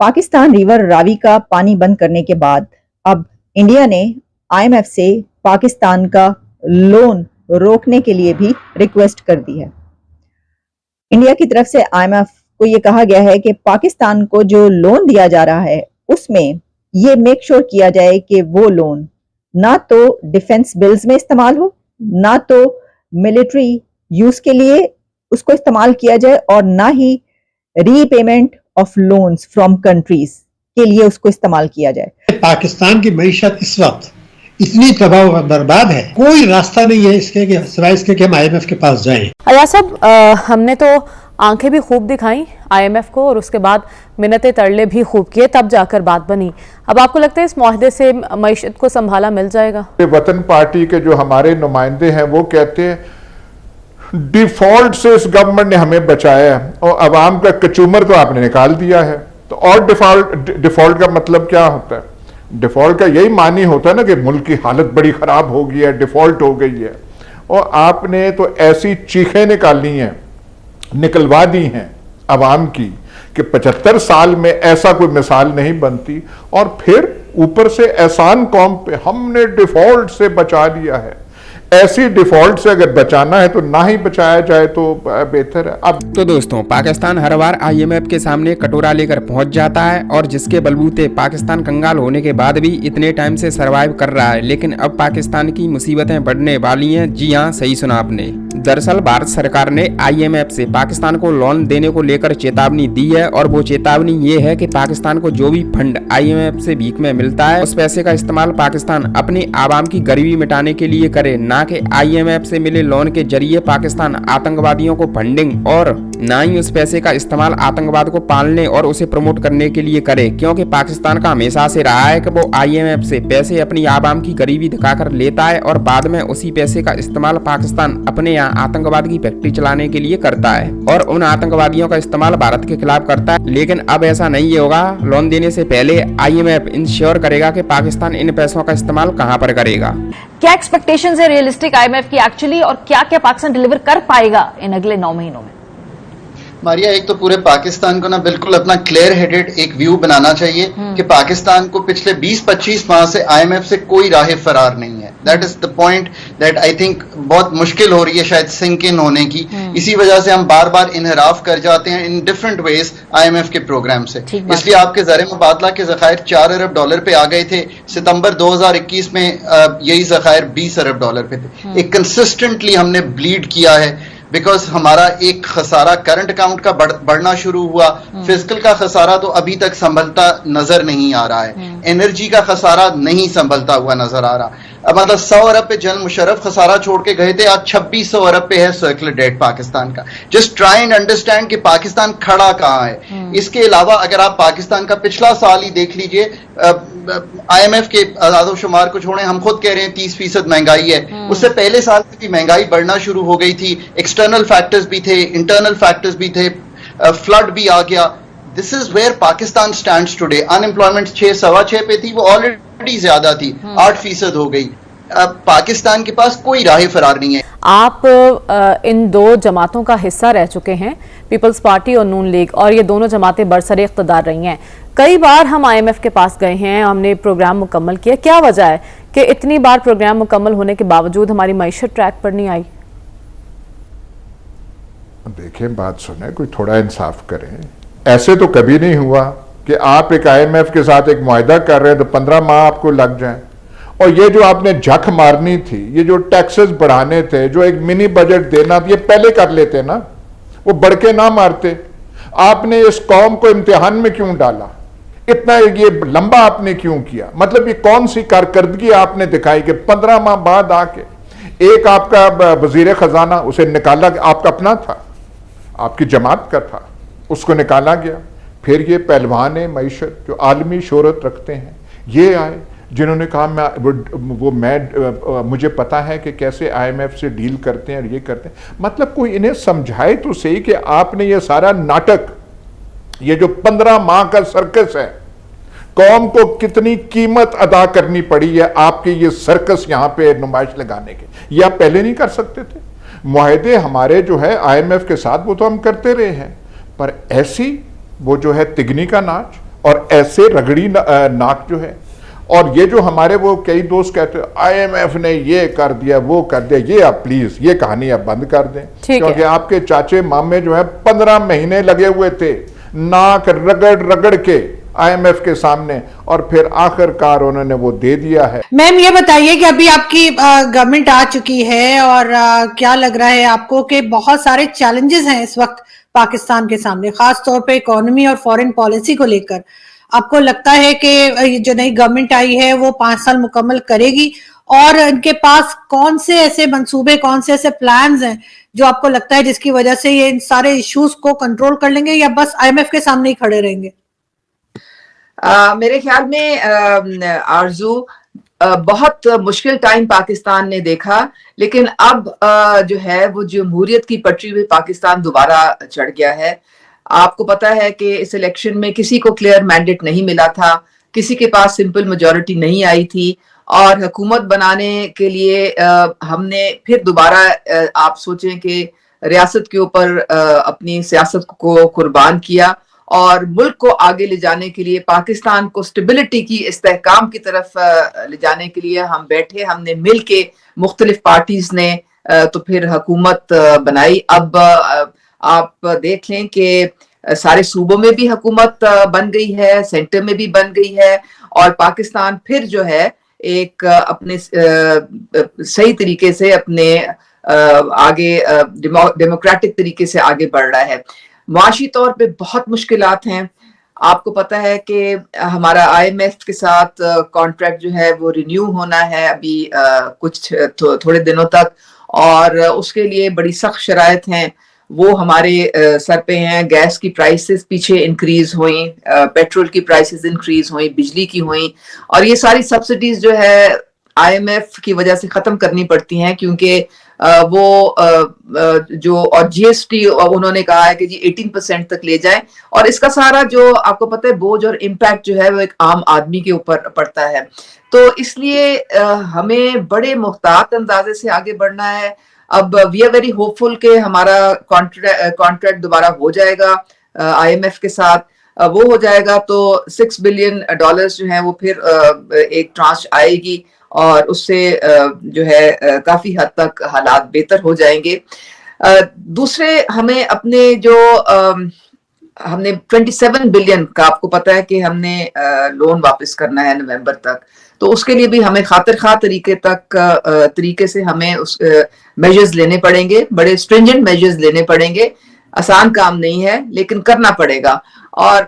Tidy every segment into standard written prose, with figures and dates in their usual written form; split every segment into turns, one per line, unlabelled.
Pakistan river Ravi का पानी बंद करने के बाद अब इंडिया ने आईएमएफ से पाकिस्तान का लोन रोकने के लिए भी रिक्वेस्ट कर दी है। इंडिया की तरफ से आईएमएफ को ये कहा गया है कि पाकिस्तान को जो लोन दिया जा रहा है उसमें ये मेक श्योर किया जाए कि वो लोन ना तो डिफेंस बिल्स में इस्तेमाल हो, ना तो मिलिट्री यूज के लिए उसको इस्तेमाल किया जाए और ना ही repayment of loans from countries के लिए उसको इस्तेमाल किया जाए।
पाकिस्तान की मईशत इस वक्त इतनी तबाह बर्बाद है, कोई रास्ता नहीं है इसके कि सिवाय इसके कि हम आईएमएफ के पास जाएं।
अयाज साहब, हमने तो आंखें भी खूब दिखाई आईएमएफ को और उसके बाद मिन्नतें तरले भी खूब किए, तब जाकर बात बनी। अब आपको लगता है इस मुआहदे से मईशत को संभाला मिल जाएगा?
वतन पार्टी के जो हमारे नुमाइंदे हैं वो कहते हैं डिफॉल्ट से इस गवर्नमेंट ने हमें बचाया है और अवाम का कचूमर तो आपने निकाल दिया है। तो और डिफॉल्ट का मतलब क्या होता है? डिफॉल्ट का यही मानी होता है ना कि मुल्क की हालत बड़ी खराब हो गई है, डिफॉल्ट हो गई है। और आपने तो ऐसी चीखें निकलवा दी हैं अवाम की कि 75 साल में ऐसा कोई मिसाल नहीं बनती। और फिर ऊपर से एहसान कौम पे हमने डिफॉल्ट से बचा लिया है। ऐसी डिफॉल्ट से अगर बचाना है तो ना ही बचाया जाए तो बेहतर है। अब
तो दोस्तों, पाकिस्तान हर बार आईएमएफ के सामने कटोरा लेकर पहुंच जाता है और जिसके बलबूते पाकिस्तान कंगाल होने के बाद भी इतने टाइम से सरवाइव कर रहा है। लेकिन अब पाकिस्तान की मुसीबतें बढ़ने वाली हैं। जी हाँ, सही सुना आपने। दरअसल भारत सरकार ने आईएमएफ से पाकिस्तान को लोन देने को लेकर चेतावनी दी है और वो चेतावनी ये है कि पाकिस्तान को जो भी फंड आईएमएफ से भीख में मिलता है उस पैसे का इस्तेमाल पाकिस्तान अपनी आवाम की गरीबी मिटाने के लिए करे, ना कि आईएमएफ से मिले लोन के जरिए पाकिस्तान आतंकवादियों को फंडिंग, और ना ही उस पैसे का इस्तेमाल आतंकवाद को पालने और उसे प्रमोट करने के लिए करे। क्योंकि पाकिस्तान का हमेशा से रहा है कि वो आईएमएफ से पैसे अपनी आवाम की गरीबी दिखाकर लेता है और बाद में उसी पैसे का इस्तेमाल पाकिस्तान अपने यहाँ आतंकवाद की फैक्ट्री चलाने के लिए करता है और उन आतंकवादियों का इस्तेमाल भारत के खिलाफ करता है। लेकिन अब ऐसा नहीं होगा। लोन देने से पहले आईएमएफ इंश्योर करेगा कि पाकिस्तान इन पैसों का इस्तेमाल कहां पर करेगा।
क्या एक्सपेक्टेशंस है रियलिस्टिक आईएमएफ की एक्चुअली, और क्या क्या पाकिस्तान डिलीवर कर पाएगा इन अगले 9 महीनों में?
मारिया, एक तो पूरे पाकिस्तान को ना बिल्कुल अपना क्लियर हेडेड एक व्यू बनाना चाहिए कि पाकिस्तान को पिछले 20-25 माह से आईएमएफ से कोई राह फरार नहीं है। That is the point that I think बहुत मुश्किल हो रही है शायद सिंक इन होने की। इसी वजह से हम बार बार इनहराफ कर जाते हैं इन डिफरेंट वेज आईएमएफ के प्रोग्राम से। इसलिए आपके ज़र मुबादला के ज़खायर $4 अरब पे आ गए थे। सितंबर 2021 में यही ज़खायर $20 अरब पे थे। एक कंसिस्टेंटली हमने ब्लीड किया है बिकॉज हमारा एक खसारा करंट अकाउंट का बढ़ना शुरू हुआ। फिजिकल का खसारा तो अभी तक संभलता नजर नहीं आ रहा है। एनर्जी का खसारा नहीं संभलता हुआ नजर आ रहा। मतलब 100 अरब पे जनरल मुशर्रफ खसारा छोड़ के गए थे, आज 2600 अरब पे है सर्कुलर डेट पाकिस्तान का। जस्ट ट्राई एंड अंडरस्टैंड कि पाकिस्तान खड़ा कहां है। इसके अलावा अगर आप पाकिस्तान का पिछला साल ही देख लीजिए, आईएमएफ के आदादोशुमार को छोड़ें, हम खुद कह रहे हैं 30% महंगाई है। उससे पहले साल से भी महंगाई बढ़ना शुरू हो गई थी। एक्सटर्नल फैक्टर्स भी थे, इंटरनल फैक्टर्स भी थे, फ्लड भी आ गया। This is where Pakistan stands today. Unemployment 6.6 पे थी, वो ऑलरेडी ज्यादा थी, 8% हो गई। पाकिस्तान के पास कोई राह फरार नहीं है।
आप इन दो जमातों का हिस्सा रह चुके हैं, पीपल्स पार्टी और नून लीग, और ये दोनों जमातें बरसरे इख्तदार रही हैं। कई बार हम आईएमएफ के पास गए हैं, हमने प्रोग्राम मुकम्मल किया। क्या वजह है कि इतनी बार प्रोग्राम मुकम्मल होने के बावजूद हमारी मईशत ट्रैक पर नहीं आई?
देखें, बात सुने, कोई थोड़ा इंसाफ करें। ऐसे तो कभी नहीं हुआ कि आप एक आईएमएफ के साथ एक मुआहदा कर रहे हैं तो 15 माह आपको लग जाएं। और ये जो आपने झक मारनी थी, ये जो टैक्सेस बढ़ाने थे, जो एक मिनी बजट देना, ये पहले कर लेते ना, वो बढ़ के ना मारते। आपने इस कौम को इम्तिहान में क्यों डाला? इतना ये लंबा आपने क्यों किया? मतलब ये कौन सी कारकर्दगी आपने दिखाई कि 15 माह बाद आके एक आपका वजीर खजाना, उसे निकाला, आपका अपना था, आपकी जमात का था, उसको निकाला गया। फिर ये पहलवान मईशत जो आलमी शोहरत रखते हैं, ये आए जिन्होंने कहा मुझे पता है कि कैसे आईएमएफ से डील करते हैं और ये करते हैं। मतलब कोई इन्हें समझाए तो सही कि आपने ये सारा नाटक, ये जो 15 माह का सर्कस है, कौम को कितनी कीमत अदा करनी पड़ी है आपके ये सर्कस यहां पे नुमाइश लगाने के, ये आप पहले नहीं कर सकते थे? मुआहदे हमारे जो है आईएमएफ के साथ वो तो हम करते रहे हैं, पर ऐसी वो जो है तिगनी का नाच اور ایسے رگڑی ناک جو ہے، اور یہ جو ہمارے وہ کئی دوست کہتے ہیں آئی ایم ایف نے یہ کر دیا وہ کر دیا، یہ آپ پلیز یہ کہانی آپ بند کر دیں، کیونکہ آپ کے چاچے مامے جو ہیں 15 مہینے لگے ہوئے تھے ناک رگڑ رگڑ کے آئی ایم ایف کے سامنے، اور پھر آخر کار انہوں نے وہ دے دیا ہے۔
میم یہ بتائیے کہ ابھی آپ کی گورنمنٹ آ چکی ہے اور کیا لگ رہا ہے آپ کو کہ بہت سارے چیلنجز ہیں اس وقت پاکستان کے سامنے، خاص طور پہ اکانومی اور فارن پالیسی کو لے کر، آپ کو لگتا ہے کہ جو نئی گورنمنٹ آئی ہے وہ 5 سال مکمل کرے گی، اور ان کے پاس کون سے ایسے منصوبے، کون سے ایسے پلانز ہیں جو آپ کو لگتا ہے جس کی وجہ سے یہ ان سارے ایشوز کو کنٹرول کر لیں گے، یا بس آئی ایم ایف کے سامنے ہی کھڑے رہیں گے؟
میرے خیال میں آرزو بہت مشکل ٹائم پاکستان نے دیکھا، لیکن اب جو ہے وہ جمہوریت کی پٹری پہ پاکستان دوبارہ چڑھ گیا ہے۔ آپ کو پتا ہے کہ اس الیکشن میں کسی کو کلیئر مینڈیٹ نہیں ملا تھا، کسی کے پاس سمپل میجورٹی نہیں آئی تھی، اور حکومت بنانے کے لیے ہم نے پھر دوبارہ آپ سوچیں کہ ریاست کے اوپر اپنی سیاست کو قربان کیا، اور ملک کو آگے لے جانے کے لیے، پاکستان کو سٹیبلٹی کی، استحکام کی طرف لے جانے کے لیے ہم بیٹھے، ہم نے مل کے مختلف پارٹیز نے تو پھر حکومت بنائی۔ اب آپ دیکھ لیں کہ سارے صوبوں میں بھی حکومت بن گئی ہے، سینٹر میں بھی بن گئی ہے، اور پاکستان پھر جو ہے ایک اپنے صحیح طریقے سے اپنے آگے ڈیموکریٹک طریقے سے آگے بڑھ رہا ہے۔ معاشی طور پہ بہت مشکلات ہیں، آپ کو پتا ہے کہ ہمارا آئی ایم ایف کے ساتھ کانٹریکٹ جو ہے وہ رینیو ہونا ہے ابھی کچھ تھوڑے دنوں تک، اور اس کے لیے بڑی سخت شرائط ہیں، وہ ہمارے سر پہ ہیں۔ گیس کی پرائسز پیچھے انکریز ہوئیں، پیٹرول کی پرائسز انکریز ہوئیں، بجلی کی ہوئیں، اور یہ ساری سبسڈیز جو ہے آئی ایم ایف کی وجہ سے ختم کرنی پڑتی ہیں، کیونکہ وہ جو اور جی ایس ٹی انہوں نے کہا ہے کہ جی 18% تک لے جائیں، اور اس کا سارا جو آپ کو پتہ ہے بوجھ اور امپیکٹ جو ہے وہ ایک عام آدمی کے اوپر پڑتا ہے۔ تو اس لیے ہمیں بڑے محتاط اندازے سے آگے بڑھنا ہے۔ اب وی آر ویری ہوپ فل کہ ہمارا کانٹریکٹ دوبارہ ہو جائے گا آئی ایم ایف کے ساتھ، وہ ہو جائے گا تو $6 بلین جو ہیں وہ پھر ایک ٹرانچ آئے گی، اور اس سے جو ہے کافی حد تک حالات بہتر ہو جائیں گے۔ دوسرے ہمیں اپنے جو ہم نے 27 بلین کا آپ کو پتا ہے کہ ہم نے لون واپس کرنا ہے نومبر تک، تو اس کے لیے بھی ہمیں خاطر خواہ طریقے سے ہمیں اس میجرز لینے پڑیں گے، بڑے اسٹرنجنٹ میجرز لینے پڑیں گے۔ آسان کام نہیں ہے لیکن کرنا پڑے گا، اور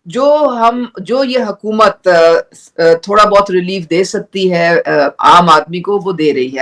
جو یہ حکومت تھوڑا بہت ریلیف دے سکتی ہے عام آدمی کو وہ دے رہی ہے۔